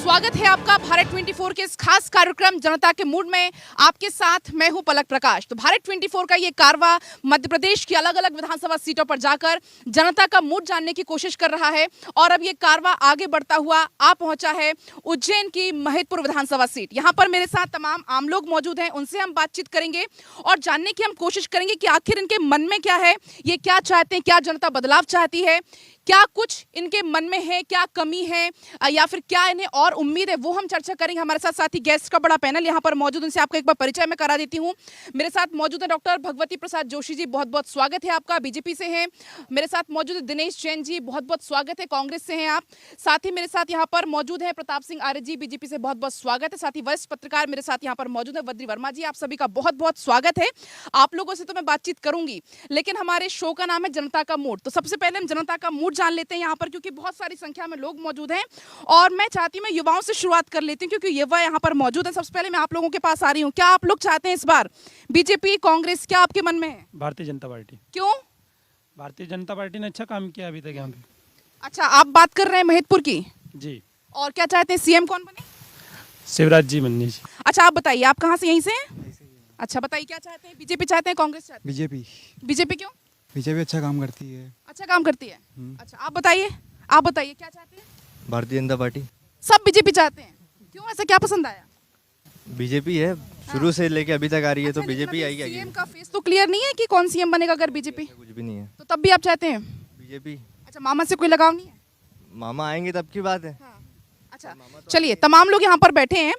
स्वागत है आपका भारत 24 के इस खास कार्यक्रम जनता के मूड में। आपके साथ मैं हूं पलक प्रकाश। तो भारत 24 का ये कारवा मध्य प्रदेश की अलग अलग विधानसभा सीटों पर जाकर जनता का मूड जानने की कोशिश कर रहा है और अब ये कारवा आगे बढ़ता हुआ आ पहुंचा है उज्जैन की महिदपुर विधानसभा सीट। यहाँ पर मेरे साथ तमाम आम लोग मौजूद हैं, उनसे हम बातचीत करेंगे और जानने की हम कोशिश करेंगे कि आखिर इनके मन में क्या है, ये क्या चाहते हैं, क्या जनता बदलाव चाहती है, क्या कुछ इनके मन में है, क्या कमी है या फिर क्या इन्हें और उम्मीद है, वो हम चर्चा करेंगे। हमारे साथ साथी गेस्ट का बड़ा पैनल यहाँ पर मौजूद, उनसे आपका एक बार परिचय मैं करा देती हूँ। मेरे साथ मौजूद है डॉक्टर भगवती प्रसाद जोशी जी, बहुत बहुत स्वागत है आपका, बीजेपी से हैं। मेरे साथ मौजूद है दिनेश जैन जी, बहुत बहुत स्वागत है, कांग्रेस से हैं आप। साथ ही मेरे साथ यहाँ पर मौजूद है प्रताप सिंह आर्य जी, बीजेपी से, बहुत बहुत स्वागत है। साथ ही वरिष्ठ पत्रकार मेरे साथ यहाँ पर मौजूद है बद्री वर्मा जी, आप सभी का बहुत बहुत स्वागत है। आप लोगों से तो मैं बातचीत करूंगी, लेकिन हमारे शो का नाम है जनता का मूड। तो सबसे पहले हम जनता का मूड जान लेते हैं यहाँ पर, क्योंकि बहुत सारी संख्या में लोग मौजूद हैं और मैं चाहती हूँ मैं युवाओं से शुरुआत कर लेती हूँ, क्योंकि युवा यहाँ पर मौजूद है। सबसे पहले मैं आप लोगों के पास आ रही हूँ, क्या आप लोग चाहते हैं इस बार बीजेपी, कांग्रेस, क्या आपके मन में है? भारतीय जनता पार्टी। क्यों? भारतीय जनता पार्टी ने अच्छा काम किया अभी तक यहाँ पे। अच्छा, आप बात कर रहे हैं महिदपुर की जी। और क्या चाहते हैं, सीएम कौन बने? शिवराज जी मन्नी जी। अच्छा, आप बताइए, आप कहाँ से, यहीं से हैं? अच्छा बताइए, क्या चाहते हैं, बीजेपी चाहते हैं, कांग्रेस चाहते हैं? बीजेपी। बीजेपी क्यों? बीजेपी अच्छा काम करती है। अच्छा काम करती है। अच्छा, आप बताइए क्या चाहते हैं? भारतीय जनता पार्टी। सब बीजेपी चाहते हैं, क्यों, ऐसा क्या पसंद आया? बीजेपी है शुरू से लेके अभी तक आ रही है, तो अच्छा, लेकिन बीजेपी अभी आएगी। सीएम का फेस तो क्लियर नहीं है कि कौन सीएम बनेगा अगर बीजेपी, कुछ भी नहीं है तो तब भी आप चाहते हैं बीजेपी। अच्छा, मामा से कोई लगाव नहीं है? मामा आएंगे तब की बात है। हाँ। अच्छा चलिए, तमाम लोग यहाँ पर बैठे हैं।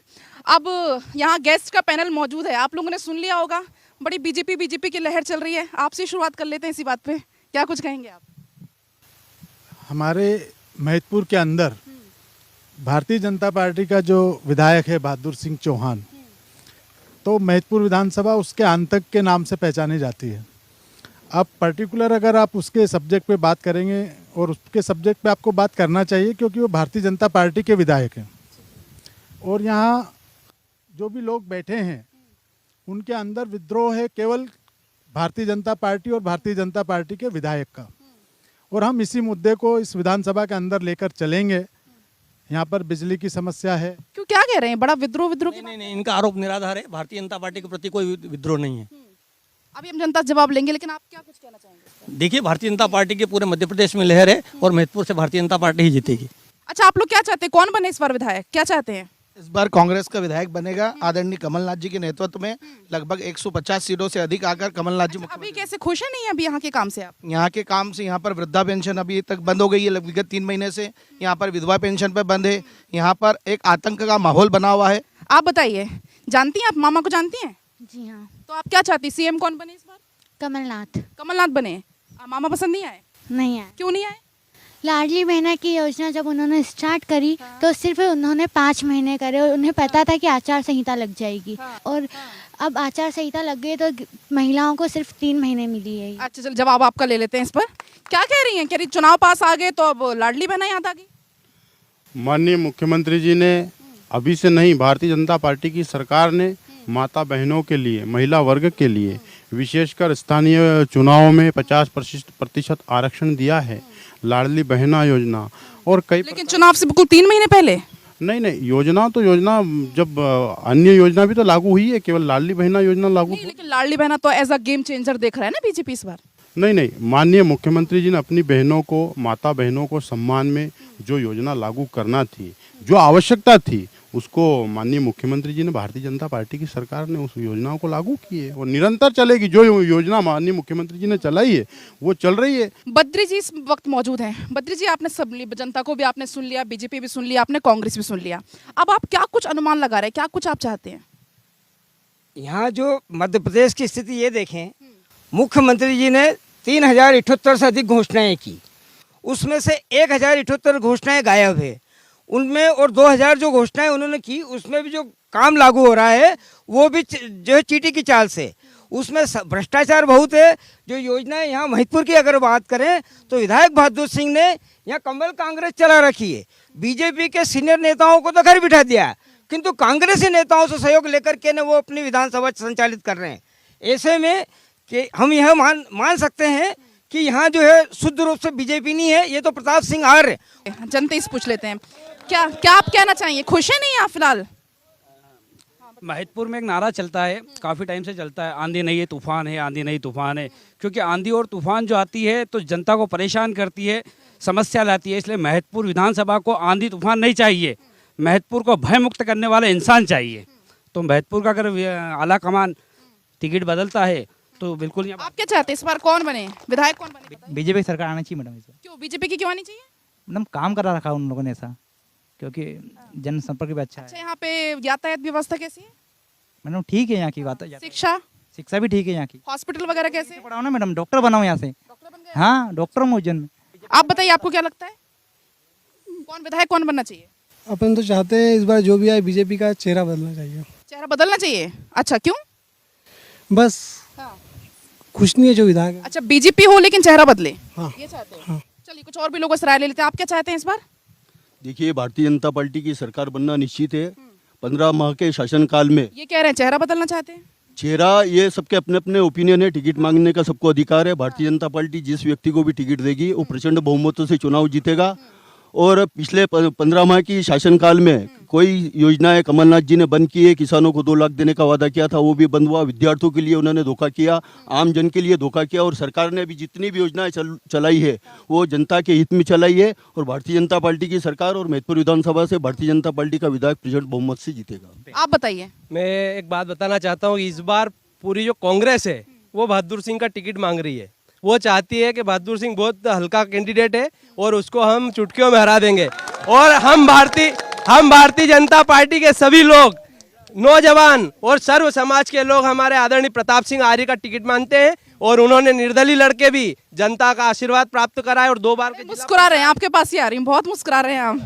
अब यहाँ गेस्ट का पैनल मौजूद है, आप लोगों ने सुन लिया होगा, बड़ी बीजेपी की लहर चल रही है। आपसे शुरुआत कर लेते हैं इसी बात पे, क्या कुछ कहेंगे आप? हमारे महिदपुर के अंदर भारतीय जनता पार्टी का जो विधायक है बहादुर सिंह चौहान, तो महिदपुर विधानसभा उसके आंतक के नाम से पहचानी जाती है। अब पर्टिकुलर अगर आप उसके सब्जेक्ट पे बात करेंगे, और उसके सब्जेक्ट पे आपको बात करना चाहिए क्योंकि वो भारतीय जनता पार्टी के विधायक हैं, और यहाँ जो भी लोग बैठे हैं उनके अंदर विद्रोह है केवल भारतीय जनता पार्टी और भारतीय जनता पार्टी के विधायक का, और हम इसी मुद्दे को इस विधानसभा के अंदर लेकर चलेंगे। यहाँ पर बिजली की समस्या है। क्यों, क्या कह रहे हैं, बड़ा विद्रोह की बात? नहीं, इनका आरोप निराधार है। भारतीय जनता पार्टी के प्रति कोई विद्रोह नहीं है। अभी हम जनता जवाब लेंगे, लेकिन आप क्या कुछ कहना चाहेंगे? देखिए, भारतीय जनता पार्टी के पूरे मध्य प्रदेश में लहर है और महिदपुर से भारतीय जनता पार्टी ही जीतेगी। अच्छा, आप लोग क्या चाहते हैं, कौन बने इस बार विधायक, क्या चाहते हैं? इस बार कांग्रेस का विधायक बनेगा आदरणीय कमलनाथ जी के नेतृत्व में। लगभग 150 सीटों से अधिक आकर कमलनाथ जी अभी कैसे खुश है नहीं अभी यहाँ के काम से आप? यहाँ के काम से, यहाँ पर वृद्धा पेंशन अभी तक बंद हो गई है, विगत 3 महीने से। यहाँ पर विधवा पेंशन पे बंद है। यहाँ पर एक आतंक का माहौल बना हुआ है। आप बताइए, जानती हैं आप मामा को, जानती हैं? जी हाँ। तो आप क्या चाहती, सीएम कौन बने इस बार? कमलनाथ। कमलनाथ बने। मामा पसंद नहीं आए? नहीं आए। क्यों नहीं आए? लाडली बहना की योजना जब उन्होंने स्टार्ट करी तो सिर्फ उन्होंने 5 महीने करे, और उन्हें पता था कि आचार संहिता लग जाएगी, और अब आचार संहिता लग गई तो महिलाओं को सिर्फ 3 महीने मिली है। अच्छा चल, जवाब आपका ले लेते हैं इस पर। क्या कह रही हैं, कह रही चुनाव पास आ गए तो अब लाडली बहना याद आ गई? माननीय मुख्यमंत्री जी ने अभी से नहीं, भारतीय जनता पार्टी की सरकार ने माता बहनों के लिए, महिला वर्ग के लिए विशेषकर स्थानीय चुनावों में 50% आरक्षण दिया है। लाडली बहना योजना और कई, लेकिन चुनाव से बिल्कुल 3 महीने पहले। नहीं, योजना तो योजना, जब अन्य योजना भी तो लागू हुई है, केवल लाडली बहना योजना लागू नहीं, लेकिन लाडली बहना तो एज अ गेम चेंजर देख रहा है ना बीजेपी इस बार। नहीं, माननीय मुख्यमंत्री जी ने अपनी बहनों को, माता बहनों को सम्मान में जो योजना लागू करना थी, जो आवश्यकता थी, उसको माननीय मुख्यमंत्री जी ने, भारतीय जनता पार्टी की सरकार ने उस योजना को लागू की है और निरंतर चलेगी। जो योजना माननीय मुख्यमंत्री जी ने चलाई है वो चल रही है। बद्री जी इस वक्त मौजूद हैं। बद्री जी, आपने सब जनता को भी आपने सुन लिया, बीजेपी भी सुन लिया, आपने कांग्रेस भी सुन लिया, अब आप क्या कुछ अनुमान लगा रहे हैं, क्या कुछ आप चाहते हैं? यहाँ जो मध्य प्रदेश की स्थिति ये देखें, मुख्यमंत्री जी ने 3078 से अधिक घोषणाएं की, उसमें से 1078 घोषणाएं गायब है उनमें, और 2000 जो घोषणाएं उन्होंने की उसमें भी जो काम लागू हो रहा है वो भी जो है चीटी की चाल से, उसमें भ्रष्टाचार बहुत है। जो योजनाएं यहाँ महिदपुर की अगर बात करें तो विधायक बहादुर सिंह ने यहाँ कमल कांग्रेस चला रखी है, बीजेपी के सीनियर नेताओं को तो घर बिठा दिया है, किंतु कांग्रेसी नेताओं से सहयोग लेकर के वो अपनी विधानसभा संचालित कर रहे हैं। ऐसे में कि हम यह मान सकते हैं कि यहाँ जो है शुद्ध रूप से बीजेपी नहीं है, ये तो प्रताप सिंह आर्य। जनता से पूछ लेते हैं, क्या क्या आप कहना चाहेंगे? खुश है नहीं आप फिलहाल? महतपुर में एक नारा चलता है, काफ़ी टाइम से चलता है, आंधी नहीं है तूफान है, आंधी नहीं तूफान है। क्योंकि आंधी और तूफान जो आती है तो जनता को परेशान करती है, समस्या लाती है। इसलिए महतपुर विधानसभा को आंधी तूफान नहीं चाहिए, महतपुर को भय मुक्त करने वाला इंसान चाहिए। तो महतपुर का अगर आला कमान टिकट बदलता है तो बिल्कुल यहाँ। आप क्या चाहते हैं इस बार कौन बने विधायक, कौन बने? बीजेपी की सरकार आना चाहिए मैडम। इस बार क्यों बीजेपी की क्यों आनी चाहिए? मैडम काम करा रखा उन लोगों ने ऐसा, क्योंकि जनसंपर्क भी अच्छा अच्छा, है। यहाँ पे यातायात व्यवस्था कैसी है? मैडम ठीक है यहाँ की बात है, शिक्षा, शिक्षा भी ठीक है यहाँ की। हॉस्पिटल वगैरह कैसे? पढ़ाओ ना मैडम, डॉक्टर बनाओ यहाँ से। हाँ, डॉक्टर हूँ उज्जैन में। आप बताइए, आपको क्या लगता है कौन विधायक कौन बनना चाहिए? अपन तो चाहते हैं इस बार जो भी आए बीजेपी का चेहरा बदलना चाहिए। चेहरा बदलना चाहिए? अच्छा, क्यों? बस खुश नहीं है जो विधायक है। अच्छा, बीजेपी हो लेकिन चेहरा बदले, हाँ। ये चाहते हैं? चलिए कुछ और भी लोगों से राय ले लेते हैं। आप क्या चाहते हैं इस बार? देखिए, भारतीय जनता पार्टी की सरकार बनना निश्चित है। 15 माह के शासनकाल में ये कह रहे हैं चेहरा बदलना चाहते हैं। चेहरा, ये सबके अपने अपने ओपिनियन है, टिकट मांगने का सबको अधिकार है। भारतीय जनता पार्टी जिस व्यक्ति को भी टिकट देगी वो प्रचंड बहुमतों से चुनाव जीतेगा। और पिछले 15 माह की शासनकाल में कोई योजनाएं कमलनाथ जी ने बंद की है। किसानों को 2 लाख देने का वादा किया था, वो भी बंद हुआ। विद्यार्थियों के लिए उन्होंने धोखा किया, आम जन के लिए धोखा किया। और सरकार ने भी जितनी भी योजनाएं चलाई है वो जनता के हित में चलाई है। और भारतीय जनता पार्टी की सरकार और महतपुर विधानसभा से भारतीय जनता पार्टी का विधायक प्रचंड बहुमत से जीतेगा। आप बताइए। मैं एक बात बताना चाहता हूँ कि इस बार पूरी जो कांग्रेस है वो बहादुर सिंह का टिकट मांग रही है। वो चाहती है कि बहादुर सिंह बहुत हल्का कैंडिडेट है और उसको हम चुटकियों में हरा देंगे। और हम भारतीय जनता पार्टी के सभी लोग, नौजवान और सर्व समाज के लोग हमारे आदरणीय प्रताप सिंह आर्य का टिकट मानते हैं। और उन्होंने निर्दलीय लड़के भी जनता का आशीर्वाद प्राप्त करा है और 2 बार के मुस्कुरा रहे हैं, आपके पास ही आ रही हूँ, बहुत मुस्कुरा रहे हैं आप।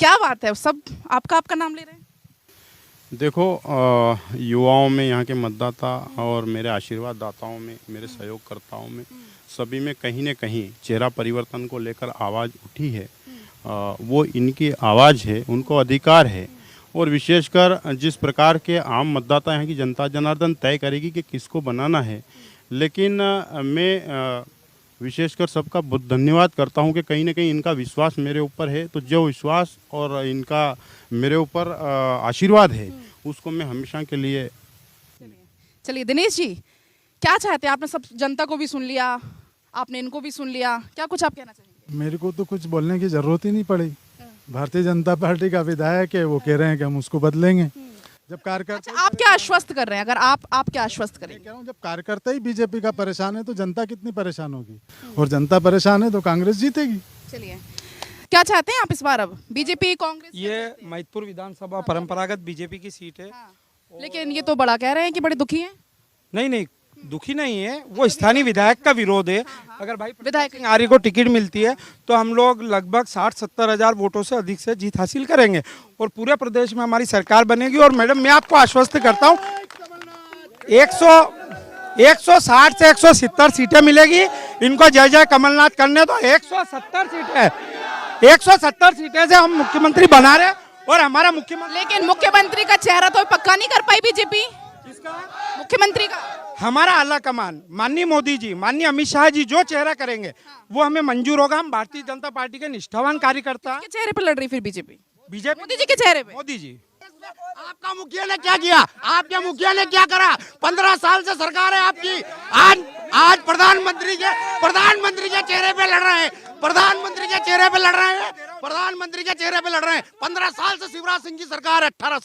क्या बात है, सब आपका नाम ले रहे हैं? देखो, युवाओं में, यहाँ के मतदाता और मेरे आशीर्वाद दाताओं में, मेरे सहयोगकर्ताओं में, सभी में कहीं न कहीं चेहरा परिवर्तन को लेकर आवाज़ उठी है। वो इनकी आवाज़ है, उनको अधिकार है। और विशेषकर जिस प्रकार के आम मतदाता यहाँ की जनता जनार्दन तय करेगी कि किसको बनाना है। लेकिन मैं विशेषकर सबका बहुत धन्यवाद करता हूँ कि कहीं ना कहीं इनका विश्वास मेरे ऊपर है। तो जो विश्वास और इनका मेरे ऊपर आशीर्वाद है उसको मैं हमेशा के लिए। चलिए दिनेश जी, क्या चाहते हैं? आपने सब जनता को भी सुन लिया, आपने इनको भी सुन लिया, क्या कुछ आप कहना चाहेंगे? मेरे को तो कुछ बोलने की जरूरत ही नहीं पड़ी। भारतीय जनता पार्टी का विधायक है, वो कह रहे हैं कि हम उसको बदलेंगे। जब कार्यकर्ता, अच्छा, आप क्या आश्वस्त कर रहे हैं? अगर आप क्या आश्वस्त करेंगे? कह रहा हूं, जब कार्यकर्ता ही बीजेपी का परेशान है तो जनता कितनी परेशान होगी। और जनता परेशान है तो कांग्रेस जीतेगी। चलिए, क्या चाहते हैं आप इस बार? अब बीजेपी कांग्रेस? ये महतपुर विधानसभा परंपरागत बीजेपी की सीट है। लेकिन ये तो बड़ा कह रहे हैं कि बड़े दुखी हैं। नहीं, दुखी नहीं है, वो स्थानीय विधायक का विरोध है। अगर भाई विधायक सिंह आर्य को टिकट मिलती है तो हम लोग लगभग 60-70 हज़ार वोटों से अधिक से जीत हासिल करेंगे और पूरे प्रदेश में हमारी सरकार बनेगी। और मैडम, मैं आपको आश्वस्त करता हूँ 160 से 170 सीटें मिलेगी। इनको जय जय कमलनाथ करने दो। 170 सीटें से हम मुख्यमंत्री बना रहे और हमारा मुख्यमंत्री। लेकिन मुख्यमंत्री का चेहरा तो पक्का नहीं कर पाई बीजेपी। मुख्यमंत्री का हमारा आला कमान, माननीय मोदी जी, माननीय अमित शाह जी जो चेहरा करेंगे वो हमें मंजूर होगा। हम भारतीय जनता पार्टी के निष्ठावान कार्यकर्ता हैं। चेहरे पे लड़ रही फिर बीजेपी मोदी जी के चेहरे पे। मोदी जी, आपका मुखिया ने क्या किया? आपके मुखिया ने क्या करा? 15 साल से सरकार है आपकी। आज प्रधानमंत्री के चेहरे पे लड़ रहे हैं। प्रधानमंत्री के चेहरे पे लड़ रहे हैं। 15 साल से शिवराज सिंह की सरकार है। 18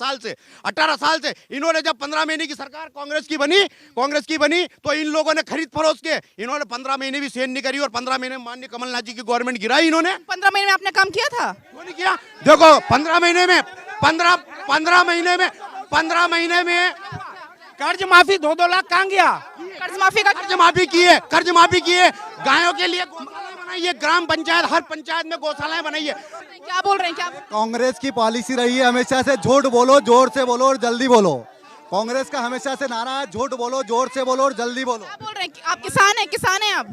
साल से इन्होंने, जब 15 महीने की सरकार कांग्रेस की बनी तो इन लोगों ने खरीद फरोख्त के, इन्होंने 15 महीने भी सहन नहीं करी। और 15 महीने में माननीय कमलनाथ जी की गवर्नमेंट गिराई इन्होंने। 15 महीने में आपने काम किया था? क्यों नहीं किया? देखो, 15 महीने में कर्ज माफी 2-2 लाख कहाँ गया? कर्ज माफी की है। गायों के लिए गौशालाएं बनाई है। ग्राम पंचायत, हर पंचायत में गौशालाएं बनाई है। क्या बोल रहे हैं? कांग्रेस की पॉलिसी रही है हमेशा से झूठ बोलो, जोर से बोलो और जल्दी बोलो। कांग्रेस का हमेशा से नारा है झूठ बोलो, जोर से बोलो और जल्दी बोलो। क्या बोल रहे हैं? आप किसान हैं आप?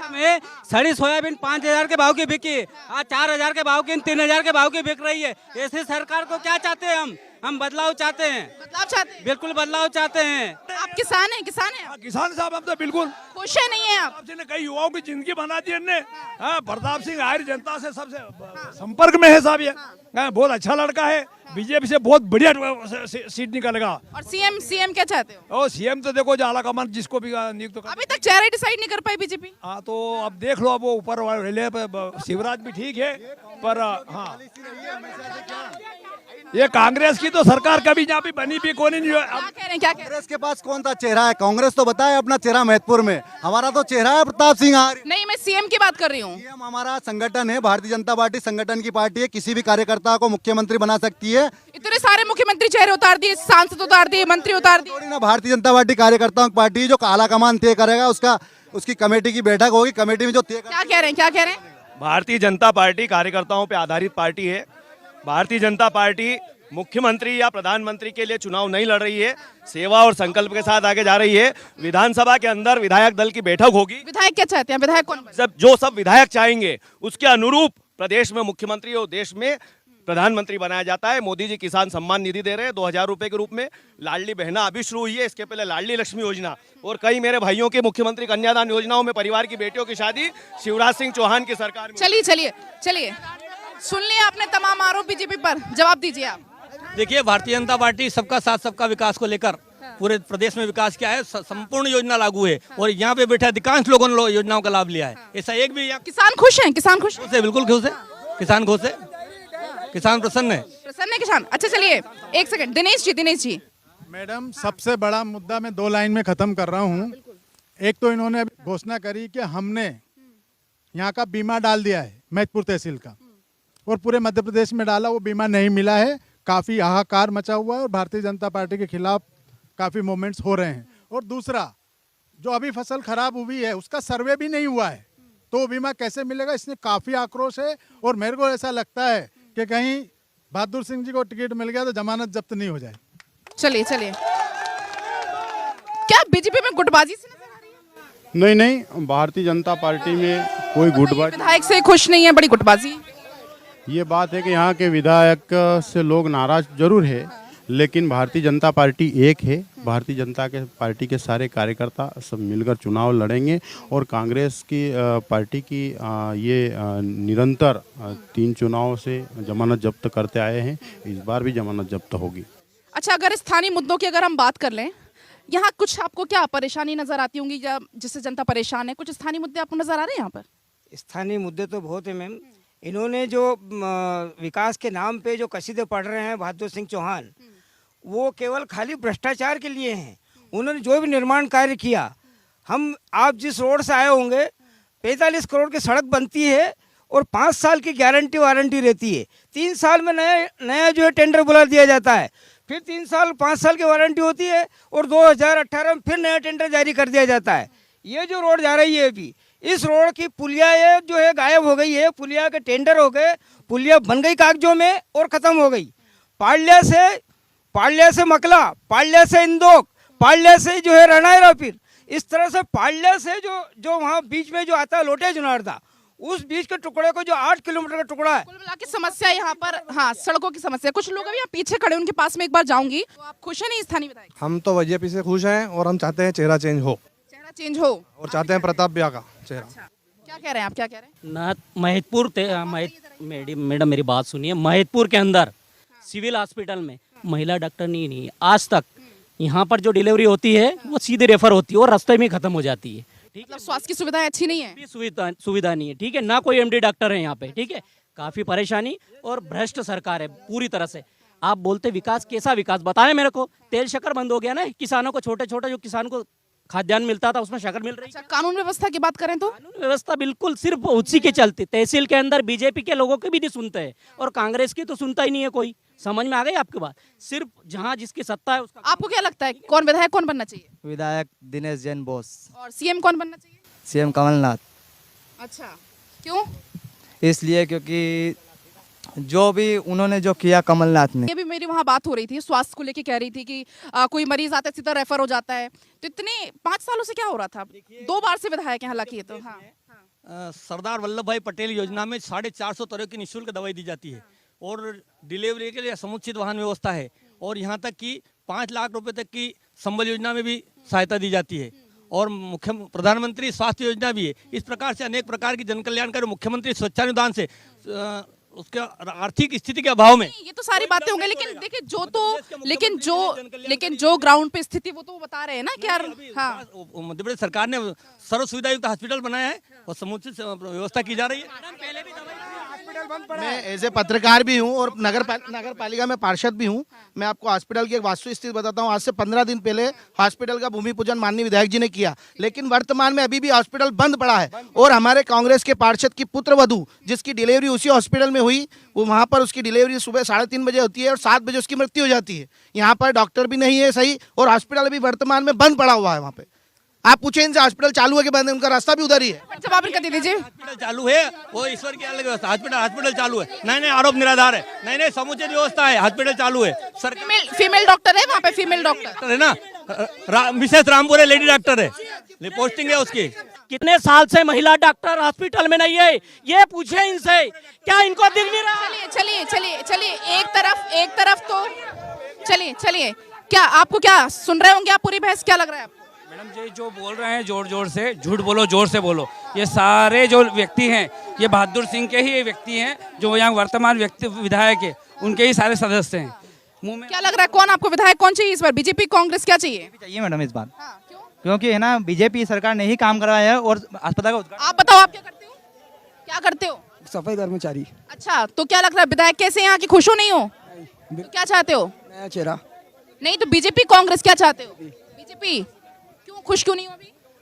में सड़ी सोयाबीन 5,000 के भाव की बिकी, आज 4,000 के भाव की, 3,000 के भाव की बिक रही है। ऐसे सरकार को क्या चाहते हैं हम? हम बदलाव चाहते हैं, बदलाव चाहते हैं? बिल्कुल बदलाव चाहते हैं। आप किसान हैं? किसान हैं आप? किसान साहब हम तो बिल्कुल खुश है नहीं है आप? प्रताप सिंह ने कई युवाओं की जिंदगी बना दी इनने। हाँ, प्रताप सिंह आर्य जनता से सबसे संपर्क में है साहब ये। हाँ, बहुत अच्छा लड़का है, बीजेपी से बहुत बढ़िया सीट निकलेगा। और सीएम क्या चाहते हो? और सीएम तो देखो जाला कमान जिसको भी नियुक्त कर। अभी तक चेहरा डिसाइड नहीं कर पाई बीजेपी। हाँ, तो अब देख लो, अब वो ऊपर वाले शिवराज भी ठीक है, पर हाँ ये कांग्रेस की तो सरकार कभी यहाँ भी बनी भी कौन नहीं है। क्या कह रहे हैं, क्या कह रहे हैं? कांग्रेस के पास कौन सा चेहरा है? कांग्रेस तो बताए अपना चेहरा महत्वपूर्ण में, हमारा तो चेहरा है प्रताप सिंह आर्य। नहीं, मैं सीएम की बात कर रही हूँ। सीएम हमारा संगठन है, भारतीय जनता पार्टी संगठन की पार्टी है, किसी भी कार्यकर्ता को मुख्यमंत्री बना सकती है। इतने सारे मुख्यमंत्री चेहरे उतार दिए, सांसद उतार दिए, मंत्री उतार दिए। थोड़ी ना, भारतीय जनता पार्टी कार्यकर्ताओं की पार्टी है, जो काला कमान तय करेगा उसकी कमेटी की बैठक होगी, कमेटी में जो तय क्या कह रहे हैं, क्या कह रहे हैं? भारतीय जनता पार्टी कार्यकर्ताओं पे आधारित पार्टी है। भारतीय जनता पार्टी मुख्यमंत्री या प्रधानमंत्री के लिए चुनाव नहीं लड़ रही है, सेवा और संकल्प के साथ आगे जा रही है। विधानसभा के अंदर विधायक दल की बैठक होगी। विधायक क्या चाहते हैं? विधायक कौन बने? जो सब विधायक चाहेंगे उसके अनुरूप प्रदेश में मुख्यमंत्री और देश में प्रधानमंत्री बनाया जाता है। मोदी जी किसान सम्मान निधि दे रहे हैं 2000 रुपए के रूप में। लाडली बहना अभी शुरू हुई है, इसके पहले लाडली लक्ष्मी योजना और कई मेरे भाइयों के मुख्यमंत्री कन्यादान योजनाओं में परिवार की बेटियों की शादी शिवराज सिंह चौहान की सरकार में। चलिए सुन लिया आपने तमाम आरोप बीजेपी पर, जवाब दीजिए आप। देखिए, भारतीय जनता पार्टी सबका साथ सबका विकास को लेकर पूरे प्रदेश में विकास किया है, संपूर्ण योजना लागू है और यहाँ पे बैठे अधिकांश लोगों ने योजनाओं का लाभ लिया है। ऐसा एक भी किसान खुश हैं? किसान खुश है? बिल्कुल खुश है, किसान खुश है, किसान प्रसन्न है। प्रसन्न है किसान? अच्छा चलिए एक सेकंड, दिनेश जी। मैडम, सबसे बड़ा मुद्दा मैं 2 लाइन में खत्म कर रहा हूँ। एक तो इन्होंने अभी घोषणा करी कि हमने यहाँ का बीमा डाल दिया है, महतपुर तहसील का, और पूरे मध्य प्रदेश में डाला, वो बीमा नहीं मिला है। काफ़ी हाहाकार मचा हुआ है और भारतीय जनता पार्टी के खिलाफ काफ़ी मूवमेंट्स हो रहे हैं। और दूसरा, जो अभी फसल खराब हुई है उसका सर्वे भी नहीं हुआ है, तो वो बीमा कैसे मिलेगा, इसमें काफ़ी आक्रोश है। और मेरे को ऐसा लगता है कि कहीं बहादुर सिंह जी को टिकट मिल गया तो जमानत जब्त नहीं हो जाए। चलिए क्या बीजेपी में गुटबाजी से नजर आ रही है? नहीं, भारतीय जनता पार्टी में कोई गुटबाजी। विधायक से खुश नहीं है, बड़ी गुटबाजी। ये बात है कि यहाँ के विधायक से लोग नाराज जरूर है, लेकिन भारतीय जनता पार्टी एक है। भारतीय जनता के पार्टी के सारे कार्यकर्ता सब मिलकर चुनाव लड़ेंगे और कांग्रेस की पार्टी की ये निरंतर 3 चुनाव से जमानत जब्त करते आए हैं, इस बार भी जमानत जब्त होगी। अच्छा, अगर स्थानीय मुद्दों की अगर हम बात कर लें, यहाँ कुछ आपको क्या परेशानी नजर आती होंगी या जिससे जनता परेशान है? कुछ स्थानीय मुद्दे आपको नजर आ रहे हैं यहाँ पर? स्थानीय मुद्दे तो बहुत है मैम। इन्होंने जो विकास के नाम पे जो कसीदे पढ़ रहे हैं बहादुर सिंह चौहान, वो केवल खाली भ्रष्टाचार के लिए हैं। उन्होंने जो भी निर्माण कार्य किया, आप जिस रोड से आए होंगे 45 करोड़ की सड़क बनती है और 5 साल की गारंटी वारंटी रहती है। 3 साल में नया जो है टेंडर बुला दिया जाता है, फिर 5 साल की वारंटी होती है और 2018 में फिर नया टेंडर जारी कर दिया जाता है। ये जो रोड जा रही है अभी, इस रोड की पुलिया ये जो है गायब हो गई है। पुलिया के टेंडर हो गए, पुलिया बन गई कागजों में और ख़त्म हो गई। पाल्या से मकला, पाल्या से इंदौक, पाल्या से जो है रनायरा, फिर इस तरह से पाल्या से जो वहाँ बीच में जो आता है लोटे जुनारदा, उस बीच के टुकड़े को जो 8 किलोमीटर का टुकड़ा है। कुल मिला के समस्या यहाँ पर, हाँ, सड़कों की समस्या। कुछ लोग अभी यहाँ पीछे खड़े, उनके पास में एक बार जाऊंगी। तो आप खुश हैं नहीं स्थानीय विधायक? हम तो बीजेपी से खुश हैं और हम चाहते हैं चेहरा चेंज हो और चाहते हैं प्रताप भैया का चेहरा। अच्छा, क्या कह रहे हैं आप, क्या कह रहे हैं? ना महतपुर मैडम मेरी बात सुनिए। महतपुर के अंदर सिविल हॉस्पिटल में महिला डॉक्टर नहीं है आज तक। यहाँ पर जो डिलीवरी होती है वो सीधे रेफर होती है और रास्ते में खत्म हो जाती है। मतलब स्वास्थ्य की सुविधाएं अच्छी नहीं है? सुविधा नहीं है, ठीक है ना, कोई एमडी डॉक्टर है यहाँ पे, ठीक है। काफी परेशानी और भ्रष्ट सरकार है पूरी तरह से। आप बोलते विकास, कैसा विकास बताएं मेरे को? तेल शक्कर बंद हो गया ना, किसानों को छोटे जो किसान को खाद्यान्न मिलता था उसमें शक्कर मिल रही है। कानून व्यवस्था की बात करें तो कानून व्यवस्था बिल्कुल सिर्फ उसी के चलते। तहसील के अंदर बीजेपी के लोगों के भी नहीं सुनते हैं और कांग्रेस की तो सुनता ही नहीं है कोई। समझ में आ गई आपकी बात? सिर्फ जहां जिसकी सत्ता है उसका। आपको क्या लगता है कौन विधायक कौन बनना चाहिए? विधायक दिनेश जैन बोस। और सीएम कौन बनना चाहिए? सीएम कमलनाथ। अच्छा, क्यों? इसलिए क्योंकि जो भी उन्होंने जो किया कमलनाथ ने। ये भी मेरी वहाँ बात हो रही थी, स्वास्थ्य को लेके कह रही थी कि कोई मरीज आता है सीधा रेफर हो जाता है। तो इतने 5 सालों से क्या हो रहा था? 2 बार से विधायक हैं हालांकि ये तो। हाँ। सरदार वल्लभ भाई पटेल योजना में 450 तरह की निःशुल्क दवाई दी जाती है और डिलीवरी के लिए समुचित वाहन व्यवस्था है और यहाँ तक कि 5 लाख रुपए तक की संबल योजना में भी सहायता दी जाती है और मुख्य प्रधानमंत्री स्वास्थ्य योजना भी है। इस प्रकार से अनेक प्रकार की जन कल्याणकारी मुख्यमंत्री स्वच्छानुदान से उसके आर्थिक स्थिति के अभाव में ये तो सारी बातें हो गई, लेकिन देखिए लेकिन जो ग्राउंड पे स्थिति वो तो वो बता रहे हैं ना कि यार हाँ मध्य प्रदेश सरकार ने सर्व सुविधा युक्त हॉस्पिटल बनाया है और समुचित व्यवस्था की जा रही है। मैं एज ए पत्रकार भी हूं और नगर पालिका में पार्षद भी हूं। मैं आपको हॉस्पिटल की एक वास्तविक स्थिति बताता हूं। आज से 15 दिन पहले हॉस्पिटल का भूमि पूजन माननीय विधायक जी ने किया, लेकिन वर्तमान में अभी भी हॉस्पिटल बंद पड़ा है। और हमारे कांग्रेस के पार्षद की पुत्रवधू जिसकी डिलीवरी उसी हॉस्पिटल में हुई, वो वहाँ पर उसकी डिलीवरी सुबह 3:30 बजे होती है और 7 बजे उसकी मृत्यु हो जाती है। यहाँ पर डॉक्टर भी नहीं है सही और हॉस्पिटल अभी वर्तमान में बंद पड़ा हुआ है। वहाँ पे आप पूछे इनसे हॉस्पिटल चालू है कि बंद है, उनका रास्ता भी उधर ही है। जवाब इनका दे दीजिए। हॉस्पिटल चालू है, वो ईश्वर की अलग व्यवस्था। हॉस्पिटल चालू है, नहीं आरोप निराधार है, नहीं समुचित व्यवस्था है, हॉस्पिटल चालू है। फीमेल डॉक्टर है वहाँ पे, फीमेल डॉक्टर है ना, मिसेस रामपुर है, लेडी डॉक्टर है, पोस्टिंग है उसकी। कितने साल से महिला डॉक्टर हॉस्पिटल में नहीं है, ये पूछे इनसे, क्या इनको दिख नहीं रहा? चलिए एक तरफ तो चलिए क्या आपको क्या सुन रहे होंगे आप पूरी बहस, क्या लग रहा है आपको? मैडम जी जो बोल रहे हैं जोर जोर से, झूठ बोलो जोर से बोलो, ये सारे जो व्यक्ति हैं ये बहादुर सिंह के ही व्यक्ति हैं, जो यहाँ वर्तमान विधायक है उनके ही सारे सदस्य हैं। मुंह में क्या लग रहा है कौन आपको विधायक कौन चाहिए इस बार, बीजेपी कांग्रेस, क्या चाहिए? चाहिए मैडम इस बार। क्योंकि है ना बीजेपी सरकार ने ही काम करवाया है और अस्पताल का उद्घाटन। आप बताओ आप क्या करते हो? सफाई कर्मचारी। अच्छा, तो क्या लग रहा है विधायक कैसे यहाँ की, खुश हो नहीं हो? तो क्या चाहते हो? नया चेहरा। नहीं तो बीजेपी कांग्रेस क्या चाहते हो? बीजेपी क्यों, खुश क्यों नहीं हो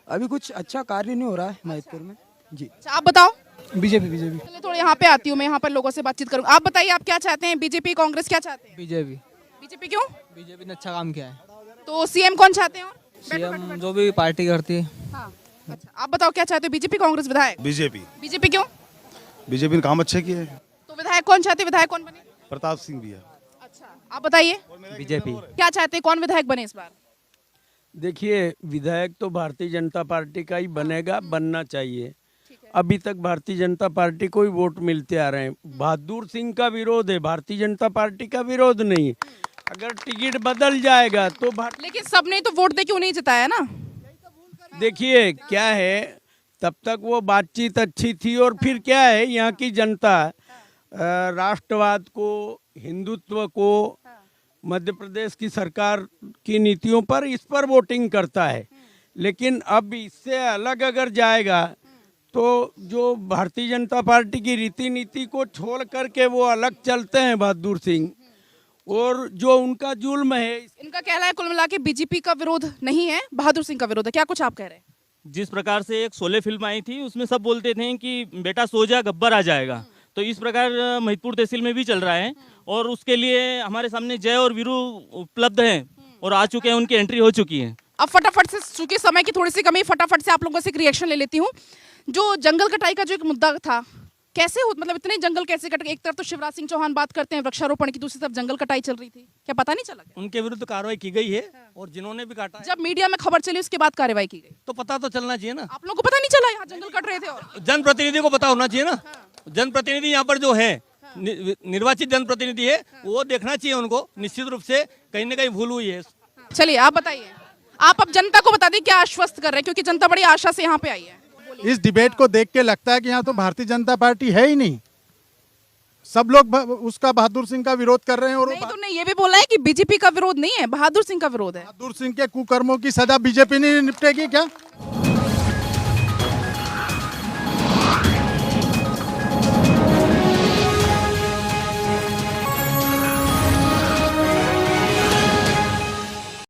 अभी कुछ अच्छा कार्य नहीं हो रहा है महिदपुर में जी। अच्छा आप बताओ। बीजेपी। चलिए थोड़ा यहाँ पे आती हूँ मैं, यहाँ पर लोगों से बातचीत करूँगा। आप बताइए आप क्या चाहते हैं, बीजेपी कांग्रेस क्या चाहते हैं? बीजेपी क्यों? बीजेपी ने अच्छा काम किया है। तो सीएम कौन चाहते हैं? सीएम जो भी पार्टी करती है। हाँ, अच्छा आप बताओ क्या चाहते हो, बीजेपी कांग्रेस विधायक? बीजेपी क्यों? बीजेपी ने काम अच्छे किए हैं। तो विधायक कौन चाहते हैं, विधायक कौन बने? प्रताप सिंह भी है। अच्छा आप बताइए बीजेपी। क्या चाहते हैं, कौन विधायक बने इस बार? देखिए विधायक तो भारतीय जनता पार्टी का ही बनेगा, बनना चाहिए। अभी तक भारतीय जनता पार्टी को ही वोट मिलते आ रहे हैं। बहादुर सिंह का विरोध है, भारतीय जनता पार्टी का विरोध नहीं है। अगर टिकट बदल जाएगा तो लेकिन सबने तो वोट दे के उन्हें जिताया ना। देखिए क्या है, तब तक वो बातचीत अच्छी थी और फिर क्या है, यहाँ की जनता राष्ट्रवाद को, हिंदुत्व को, मध्य प्रदेश की सरकार की नीतियों पर, इस पर वोटिंग करता है। लेकिन अब इससे अलग अगर जाएगा तो जो भारतीय जनता पार्टी की रीति नीति को छोड़ करके वो अलग चलते हैं बहादुर सिंह, और जो उनका जुल्म है। इनका कहना है कुल मिला के बीजेपी का विरोध नहीं है, बहादुर सिंह का विरोध है। क्या कुछ आप कह रहे हैं? जिस प्रकार से एक शोले फिल्म आई थी उसमें सब बोलते थे कि बेटा सो जा गब्बर आ जाएगा, तो इस प्रकार महिदपुर तहसील में भी चल रहा है और उसके लिए हमारे सामने जय और वीरू उपलब्ध हैं और आ चुके हैं, उनकी एंट्री हो चुकी है। अब फटाफट से, चूंकि समय की थोड़ी सी कमी, फटाफट से आप लोगों से एक रिएक्शन ले लेती हूँ। जो जंगल कटाई का जो एक मुद्दा था, कैसे हो, मतलब इतने जंगल कैसे कट गए? एक तरफ तो शिवराज सिंह चौहान बात करते हैं वृक्षारोपण की, दूसरी तरफ जंगल कटाई चल रही थी, क्या पता नहीं चला? उनके विरुद्ध कार्रवाई की गई है और जिन्होंने भी काटा है, जब मीडिया में खबर चली उसके बाद कार्रवाई की गई, तो पता तो चलना चाहिए ना। आप लोगों को पता नहीं चला यहाँ जंगल कट रहे थे? और जनप्रतिनिधि को पता होना चाहिए ना। जनप्रतिनिधि यहाँ पर जो है, निर्वाचित जनप्रतिनिधि है, वो देखना चाहिए उनको। निश्चित रूप से कहीं ना कहीं भूल हुई है। चलिए आप बताइए, आप अब जनता को बता दें क्या आश्वस्त कर रहे हैं, क्योंकि जनता बड़ी आशा से यहाँ पे आई है। इस डिबेट को देख के लगता है कि यहाँ तो भारतीय जनता पार्टी है ही नहीं, सब लोग उसका बहादुर सिंह का विरोध कर रहे हैं। और नहीं, तुमने ये भी बोला है कि बीजेपी का विरोध नहीं है, बहादुर सिंह का विरोध है। बहादुर सिंह के कुकर्मों की सजा बीजेपी नहीं निपटेगी क्या?